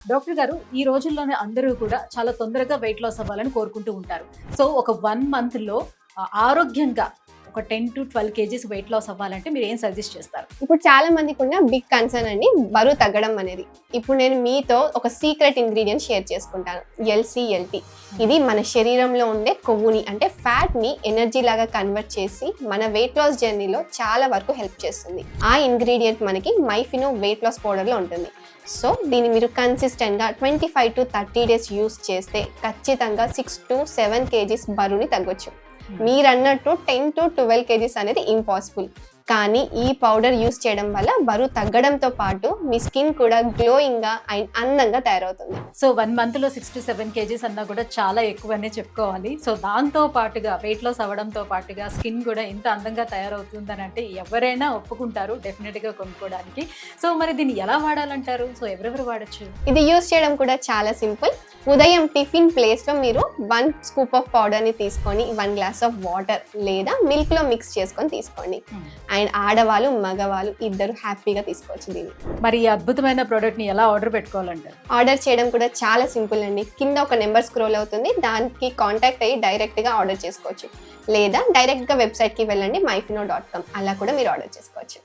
Doctor గారు, ఈ రోజుల్లోనే అందరూ కూడా చాలా తొందరగా వెయిట్ లాస్ అవ్వాలని కోరుకుంటూ ఉంటారు. సో ఒక 1 మంత్‌లో ఆరోగ్యంగా ఒక 10-12 కేజీస్ వెయిట్ లాస్ అవ్వాలంటే మీరు ఏం సజెస్ట్ చేస్తారు? ఇప్పుడు చాలా మందికి ఉన్న బిగ్ కన్సర్న్ అండి బరువు తగ్గడం అనేది. ఇప్పుడు నేను మీతో ఒక సీక్రెట్ ఇంగ్రీడియంట్ షేర్ చేసుకుంటాను, LCLT. ఇది మన శరీరంలో ఉండే కొవ్వుని అంటే ఫ్యాట్ ని ఎనర్జీ లాగా కన్వర్ట్ చేసి మన వెయిట్ లాస్ జర్నీలో చాలా వరకు హెల్ప్ చేస్తుంది. ఆ ఇంగ్రీడియంట్ మనకి మైఫినో వెయిట్ లాస్ పౌడర్లో ఉంటుంది. సో దీన్ని మీరు కన్సిస్టెంట్గా 25 to 30 డేస్ యూస్ చేస్తే ఖచ్చితంగా 6 to 7 కేజీస్ బరువుని తగ్గొచ్చు. మీరు అన్నట్టు 10 to 12 కేజీస్ అనేది ఇంపాసిబుల్. కానీ ఈ పౌడర్ యూస్ చేయడం వల్ల బరువు తగ్గడంతో పాటు మీ స్కిన్ కూడా గ్లోయింగ్గా అండ్ అందంగా తయారవుతుంది. సో 1 మంత్లో 6 to 7 కేజీస్ అన్నా కూడా చాలా ఎక్కువనే చెప్పుకోవాలి. సో దాంతో పాటుగా వెయిట్ లాస్ అవ్వడంతో పాటుగా స్కిన్ కూడా ఇంత అందంగా తయారవుతుందని అంటే ఎవరైనా ఒప్పుకుంటారు డెఫినెట్గా కొనుక్కోవడానికి. సో మరి దీన్ని ఎలా వాడాలంటారు? సో ఎవరెవరు వాడచ్చు? ఇది యూస్ చేయడం కూడా చాలా సింపుల్. ఉదయం టిఫిన్ ప్లేస్లో మీరు 1 స్కూప్ ఆఫ్ పౌడర్ని తీసుకొని 1 గ్లాస్ ఆఫ్ వాటర్ లేదా మిల్క్లో మిక్స్ చేసుకొని తీసుకోండి. అండ్ ఆడవాళ్ళు మగవాళ్ళు ఇద్దరు హ్యాపీగా తీసుకోవచ్చు దీన్ని. మరి ఈ అద్భుతమైన ప్రోడక్ట్ని ఎలా ఆర్డర్ పెట్టుకోవాలంటారు? ఆర్డర్ చేయడం కూడా చాలా సింపుల్ అండి. కింద ఒక నెంబర్ స్క్రోల్ అవుతుంది, దానికి కాంటాక్ట్ అయ్యి డైరెక్ట్గా ఆర్డర్ చేసుకోవచ్చు. లేదా డైరెక్ట్గా వెబ్సైట్కి వెళ్ళండి myfino.com, అలా కూడా మీరు ఆర్డర్ చేసుకోవచ్చు.